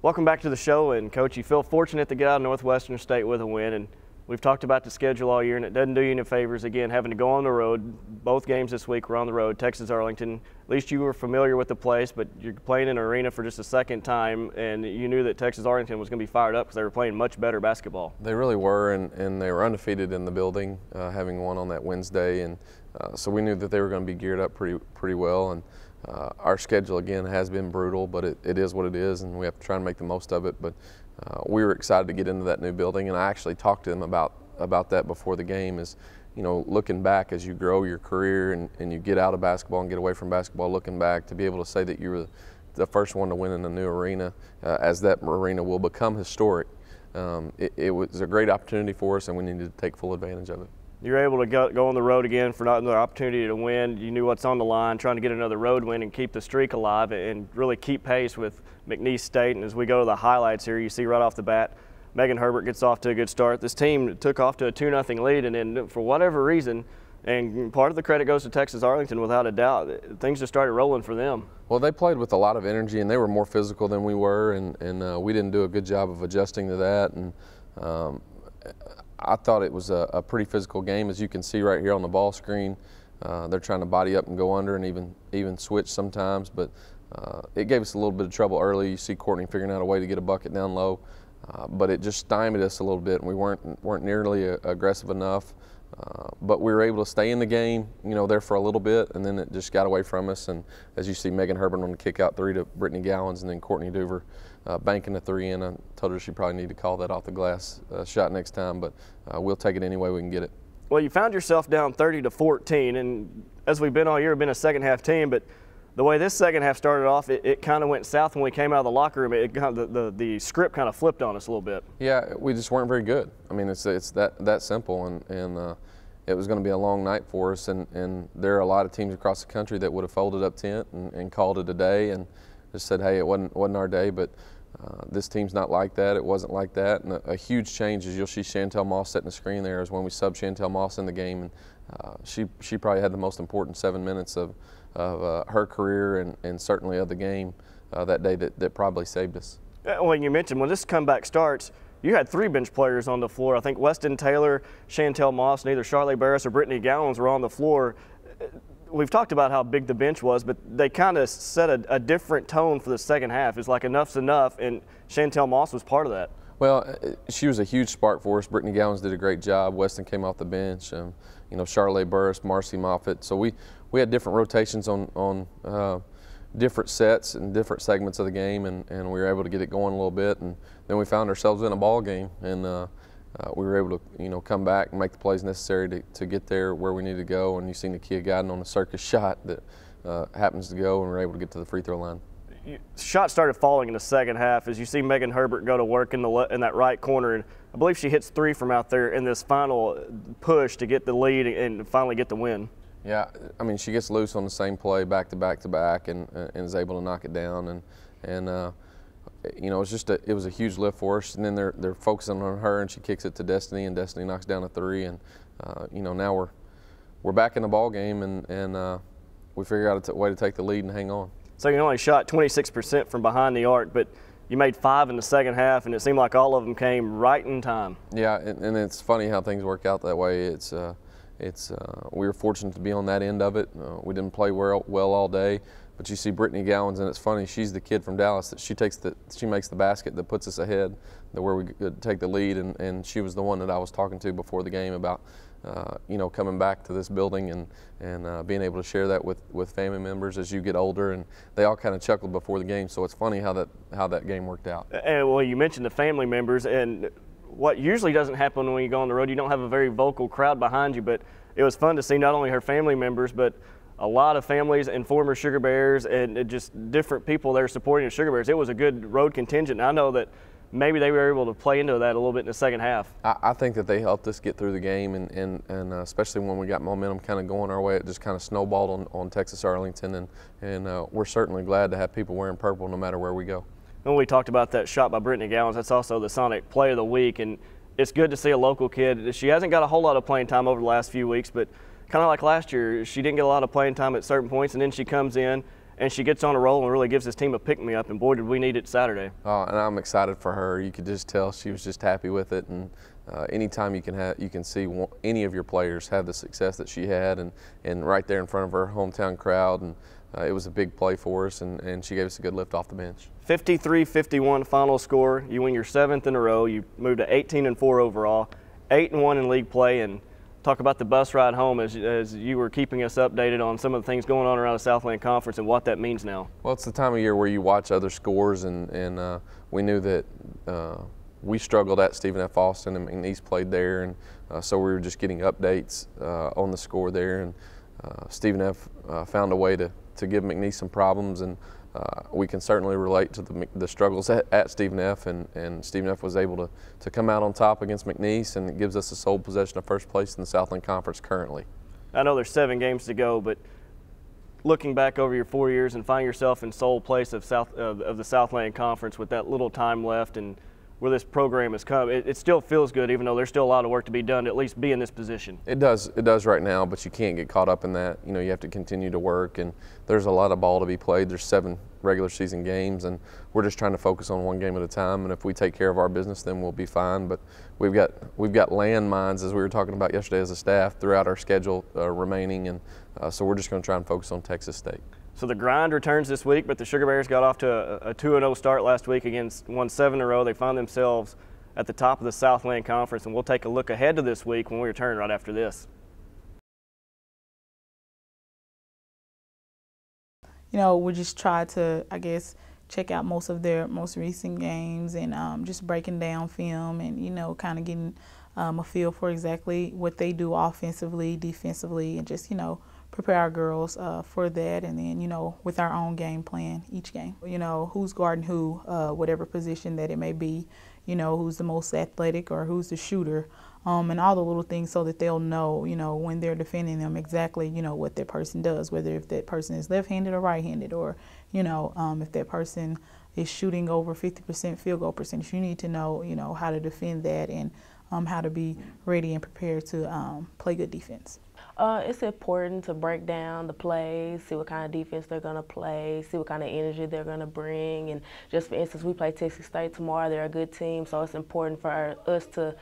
Welcome back to the show, and Coach, you feel fortunate to get out of Northwestern State with a win, and we've talked about the schedule all year, and it doesn't do you any favors, again, having to go on the road. Both games this week were on the road, Texas-Arlington. At least you were familiar with the place, but you're playing in an arena for just a second time, and you knew that Texas-Arlington was going to be fired up because they were playing much better basketball. They really were, and they were undefeated in the building, having won on that Wednesday, and so we knew that they were going to be geared up pretty well. And our schedule, again, has been brutal, but it is what it is, and we have to try and make the most of it. But we were excited to get into that new building, and I actually talked to them about that before the game. Is, you know, looking back as you grow your career and you get out of basketball and get away from basketball, looking back to be able to say that you were the first one to win in a new arena, as that arena will become historic. It was a great opportunity for us, and we needed to take full advantage of it. You're able to go on the road again for another opportunity to win. You knew what's on the line, trying to get another road win and keep the streak alive and really keep pace with McNeese State. And as we go to the highlights here, you see right off the bat, Megan Herbert gets off to a good start. This team took off to a 2-0 lead, and then for whatever reason, and part of the credit goes to Texas-Arlington without a doubt, things just started rolling for them. Well, they played with a lot of energy, and they were more physical than we were, and we didn't do a good job of adjusting to that. And I thought it was a pretty physical game, as you can see right here on the ball screen. They're trying to body up and go under and even switch sometimes, but it gave us a little bit of trouble early. You see Courtney figuring out a way to get a bucket down low, but it just stymied us a little bit, and we weren't nearly aggressive enough. But we were able to stay in the game, you know, there for a little bit, and then it just got away from us. And as you see, Megan Herbert on the kick-out three to Brittany Gowans, and then Courtney Duver banking the three in. I told her she probably need to call that off the glass shot next time, but we'll take it any way we can get it. Well, you found yourself down 30-14, and as we've been all year, we've been a second-half team, but the way this second half started off, it kind of went south when we came out of the locker room. It kind of, the script kind of flipped on us a little bit. Yeah, we just weren't very good. I mean, it's that simple, and it was going to be a long night for us. And there are a lot of teams across the country that would have folded up tent and called it a day and just said, hey, it wasn't our day. But this team's not like that. It wasn't like that. And a huge change, as you'll see Chantel Moss setting the screen there, is when we subbed Chantel Moss in the game, and she probably had the most important 7 minutes of her career and certainly of the game that day that probably saved us. Well, you mentioned when this comeback starts, you had 3 bench players on the floor. I think Weston Taylor, Chantel Moss, and either Charlotte Barris or Brittany Gowans were on the floor. We've talked about how big the bench was, but they kind of set a different tone for the second half. It's like enough's enough, and Chantel Moss was part of that. Well, she was a huge spark for us. Brittany Gowans did a great job. Weston came off the bench. You know, Charlotte Burris, Marcy Moffitt. So we had different rotations on different sets and different segments of the game, and we were able to get it going a little bit. And then we found ourselves in a ball game, and we were able to, you know, come back and make the plays necessary to get there where we needed to go. And you see Nakia Guyton on a circus shot that happens to go, and we're able to get to the free throw line. Shots started falling in the second half as you see Megan Herbert go to work in that right corner, and I believe she hits 3 from out there in this final push to get the lead and finally get the win. Yeah, I mean, she gets loose on the same play back to back to back and is able to knock it down, and you know, it was a huge lift for us. And then they're focusing on her, and she kicks it to Destiny, and Destiny knocks down a 3, and you know, now we're back in the ball game, and we figure out a way to take the lead and hang on. So you only shot 26% from behind the arc, but you made 5 in the second half, and it seemed like all of them came right in time. Yeah, and it's funny how things work out that way. We were fortunate to be on that end of it. We didn't play well all day, but you see Brittany Gowans, and it's funny. She's the kid from Dallas that she makes the basket that puts us ahead, where we take the lead, and she was the one that I was talking to before the game about you know, coming back to this building and being able to share that with family members as you get older, and they all kind of chuckled before the game. So it's funny how that game worked out. And well, you mentioned the family members, and what usually doesn't happen when you go on the road, you don't have a very vocal crowd behind you, but it was fun to see not only her family members, but a lot of families and former Sugar Bears and just different people there supporting the Sugar Bears. It was a good road contingent, and I know that maybe they were able to play into that a little bit in the second half. I think that they helped us get through the game, and especially when we got momentum kind of going our way, it just kind of snowballed on Texas-Arlington, and we're certainly glad to have people wearing purple no matter where we go. When we talked about that shot by Brittany Gowans, that's also the Sonic Play of the Week, and it's good to see a local kid. She hasn't got a whole lot of playing time over the last few weeks, but kind of like last year, she didn't get a lot of playing time at certain points, and then she comes in and she gets on a roll and really gives this team a pick-me-up, and boy, did we need it Saturday. And I'm excited for her. You could just tell she was just happy with it, and anytime you can see any of your players have the success that she had, and right there in front of her hometown crowd, and it was a big play for us, and she gave us a good lift off the bench. 53-51 final score. You win your 7th in a row. You move to 18-4 overall, 8-1 in league play, and talk about the bus ride home as you were keeping us updated on some of the things going on around the Southland Conference and what that means now. Well, it's the time of year where you watch other scores, and we knew that we struggled at Stephen F. Austin, and McNeese played there, and so we were just getting updates on the score there, and Stephen F. Found a way to give McNeese some problems, and we can certainly relate to the struggles at Stephen F. And Stephen F. was able to come out on top against McNeese, and it gives us the sole possession of first place in the Southland Conference currently. I know there's 7 games to go, but looking back over your 4 years and finding yourself in sole place of the Southland Conference with that little time left and where this program has come, it still feels good, even though there's still a lot of work to be done to at least be in this position. It does right now, but you can't get caught up in that. You know, you have to continue to work, and there's a lot of ball to be played. There's 7 regular season games, and we're just trying to focus on one game at a time, and if we take care of our business, then we'll be fine. But we've got landmines, as we were talking about yesterday as a staff, throughout our schedule remaining, and so we're just going to try and focus on Texas State. So the grind returns this week, but the Sugar Bears got off to a 2-0 start last week won 7 in a row. They found themselves at the top of the Southland Conference, and we'll take a look ahead to this week when we return right after this. You know, we just try to, I guess, check out most of their most recent games and just breaking down film and, you know, kind of getting a feel for exactly what they do offensively, defensively, and just, you know, prepare our girls for that, and then, you know, with our own game plan each game. You know, who's guarding who, whatever position that it may be, you know, who's the most athletic or who's the shooter, and all the little things so that they'll know, you know, when they're defending them exactly, you know, what that person does, whether if that person is left-handed or right-handed, or, you know, if that person is shooting over 50% field goal percentage, you need to know, you know, how to defend that and how to be ready and prepared to play good defense. It's important to break down the plays, see what kind of defense they're going to play, see what kind of energy they're going to bring. And just for instance, we play Texas State tomorrow. They're a good team, so it's important for us to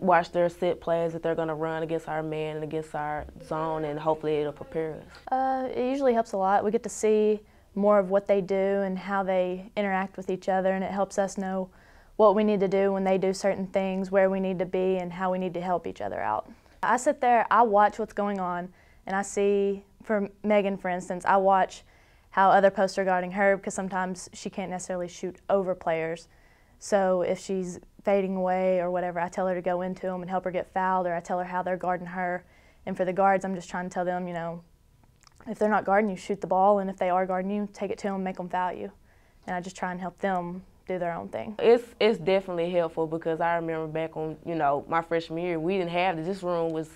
watch their set plays that they're going to run against our man and against our zone, and hopefully it'll prepare us. It usually helps a lot. We get to see more of what they do and how they interact with each other, and it helps us know what we need to do when they do certain things, where we need to be, and how we need to help each other out. I sit there, I watch what's going on, and I see, for Megan for instance, I watch how other posts are guarding her, because sometimes she can't necessarily shoot over players. So if she's fading away or whatever, I tell her to go into them and help her get fouled, or I tell her how they're guarding her. And for the guards, I'm just trying to tell them, you know, if they're not guarding you, shoot the ball, and if they are guarding you, take it to them, make them foul you. And I just try and help them do their own thing. It's definitely helpful, because I remember back on, you know, my freshman year, we didn't have this room was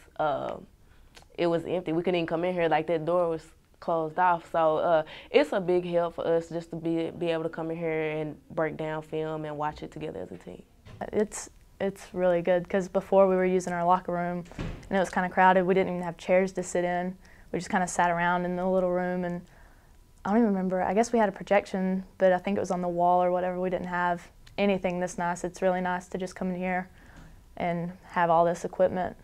it was empty. We couldn't even come in here, like that door was closed off. So it's a big help for us just to be able to come in here and break down film and watch it together as a team. It's really good, because before we were using our locker room and it was kind of crowded. We didn't even have chairs to sit in. We just kind of sat around in the little room, and I don't even remember. I guess we had a projection, but I think it was on the wall or whatever. We didn't have anything this nice. It's really nice to just come in here and have all this equipment.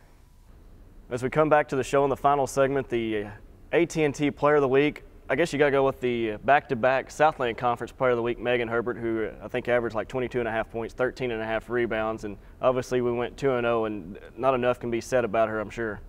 As we come back to the show in the final segment, the AT&T Player of the Week, I guess you got to go with the back-to-back Southland Conference Player of the Week, Megan Herbert, who I think averaged like 22.5 points, 13.5 rebounds, and obviously we went 2-0, and not enough can be said about her, I'm sure.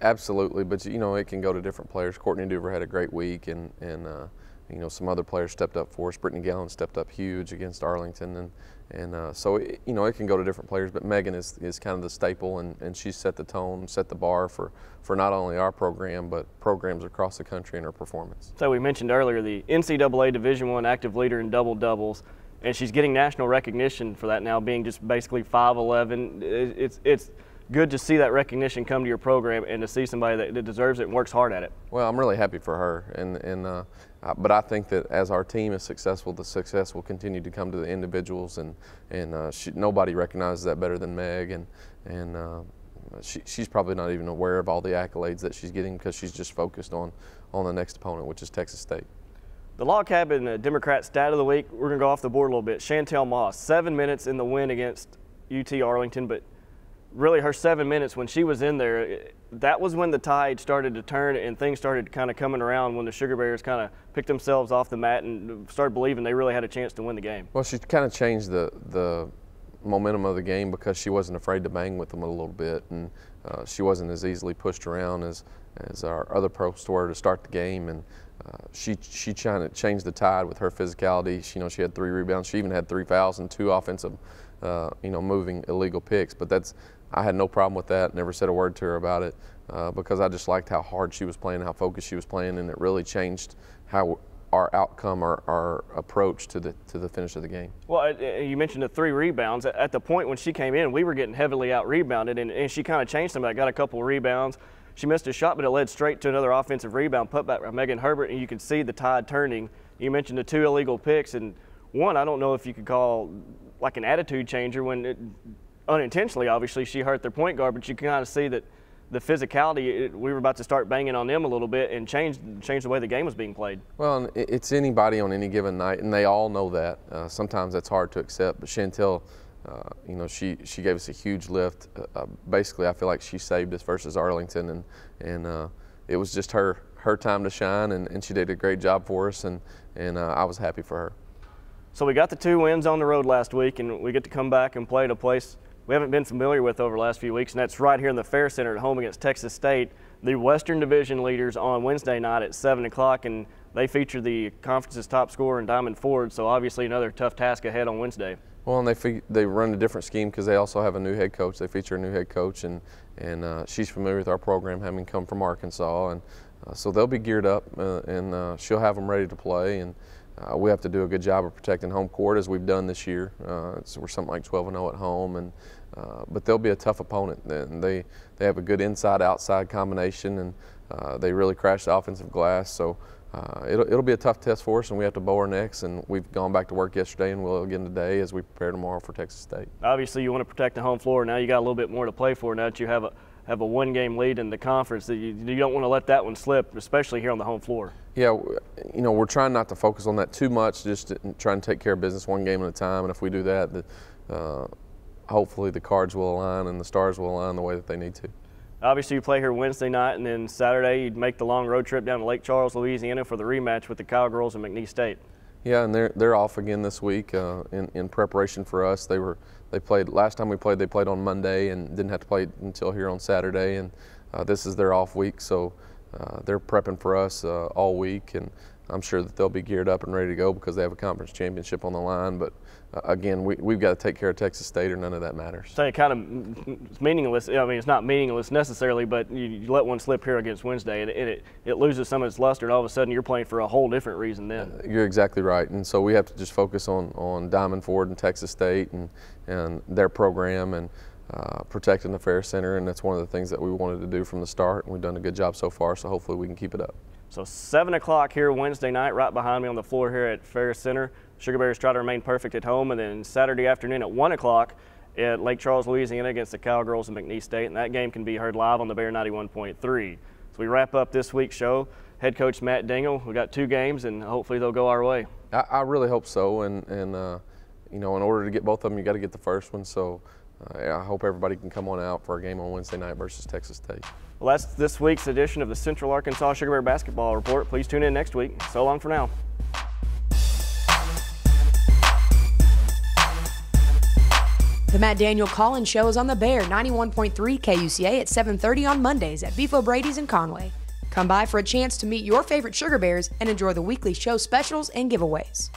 Absolutely, but you know, it can go to different players. Courtney Duver had a great week, and you know, some other players stepped up for us. Brittany Gallen stepped up huge against Arlington, and so you know, it can go to different players. But Megan is kind of the staple, and she set the tone, set the bar for not only our program but programs across the country in her performance. So we mentioned earlier the NCAA Division I active leader in double doubles, and she's getting national recognition for that now, being just basically 5'11". It's good to see that recognition come to your program and to see somebody that deserves it and works hard at it. Well, I'm really happy for her, but I think that as our team is successful, the success will continue to come to the individuals, and nobody recognizes that better than Meg, and she's probably not even aware of all the accolades that she's getting, because she's just focused on the next opponent, which is Texas State. The Log Cabin Democrat Stat of the Week, we're going to go off the board a little bit. Chantel Moss, 7 minutes in the win against UT-Arlington, but really her 7 minutes when she was in there, that was when the tide started to turn and things started kind of coming around, when the Sugar Bears kind of picked themselves off the mat and started believing they really had a chance to win the game. Well, she kind of changed the momentum of the game because she wasn't afraid to bang with them a little bit, and she wasn't as easily pushed around as our other pros were to start the game, and she kind of changed the tide with her physicality. She had 3 rebounds. She even had 3 fouls and 2 offensive, moving illegal picks. But I had no problem with that. Never said a word to her about it because I just liked how hard she was playing, how focused she was playing, and it really changed how our outcome, our approach to the finish of the game. Well, you mentioned the 3 rebounds. At the point when she came in, we were getting heavily out-rebounded, and she kind of changed some of that, got a couple of rebounds. She missed a shot, but it led straight to another offensive rebound, put back by Megan Herbert, and you could see the tide turning. You mentioned the 2 illegal picks, and one I don't know if you could call like an attitude changer when unintentionally, obviously, she hurt their point guard, but you can kind of see that the physicality, we were about to start banging on them a little bit and change the way the game was being played. Well, it's anybody on any given night, and they all know that. Sometimes that's hard to accept, but Chantel, she gave us a huge lift. Basically, I feel like she saved us versus Arlington, and it was just her time to shine, and she did a great job for us, and I was happy for her. So we got the 2 wins on the road last week, and we get to come back and play at a place we haven't been familiar with over the last few weeks, and that's right here in the Fair Center at home against Texas State, the Western Division leaders, on Wednesday night at 7 o'clock, and they feature the conference's top scorer in Diamond Ford, so obviously another tough task ahead on Wednesday. Well, and they run a different scheme because they also have a new head coach. They feature a new head coach, and she's familiar with our program, having come from Arkansas, and so they'll be geared up, and she'll have them ready to play, and we have to do a good job of protecting home court as we've done this year. So we're something like 12-0 at home, but they'll be a tough opponent. And they have a good inside-outside combination, and they really crash the offensive glass. So it'll be a tough test for us, and we have to bow our necks. And we've gone back to work yesterday, and we'll again today as we prepare tomorrow for Texas State. Obviously, you want to protect the home floor. Now you got a little bit more to play for now that you have a 1-game lead in the conference. That you don't want to let that one slip, especially here on the home floor. Yeah, we're trying not to focus on that too much, just trying to take care of business 1 game at a time. And if we do that, hopefully the cards will align and the stars will align the way that they need to. Obviously, you play here Wednesday night, and then Saturday you'd make the long road trip down to Lake Charles, Louisiana for the rematch with the Cowgirls and McNeese State. Yeah, and they're off again this week in preparation for us. They played last time we played. They played on Monday and didn't have to play until here on Saturday, and this is their off week, so they're prepping for us all week, and I'm sure that they'll be geared up and ready to go because they have a conference championship on the line. But again, we've got to take care of Texas State, or none of that matters. So it kind of it's meaningless. I mean, it's not meaningless necessarily, but you let one slip here against Wednesday, and it loses some of its luster, and all of a sudden you're playing for a whole different reason then. You're exactly right, and so we have to just focus on Diamond Ford and Texas State and their program, and protecting the Fair Center, and that's one of the things that we wanted to do from the start, and we've done a good job so far, so hopefully we can keep it up. So 7 o'clock here Wednesday night, right behind me on the floor here at Fair Center. Sugar Bears try to remain perfect at home, and then Saturday afternoon at 1 o'clock at Lake Charles, Louisiana against the Cowgirls and McNeese State, and that game can be heard live on the Bear 91.3. So we wrap up this week's show. Head coach Matt Dingle, we got 2 games, and hopefully they'll go our way. I really hope so, and in order to get both of them, you got to get the first one. So I hope everybody can come on out for a game on Wednesday night versus Texas State. Well, that's this week's edition of the Central Arkansas Sugar Bear Basketball Report. Please tune in next week. So long for now. The Matt Daniel Collins Show is on the Bear 91.3 KUCA at 7:30 on Mondays at Beef O'Brady's in Conway. Come by for a chance to meet your favorite Sugar Bears and enjoy the weekly show specials and giveaways.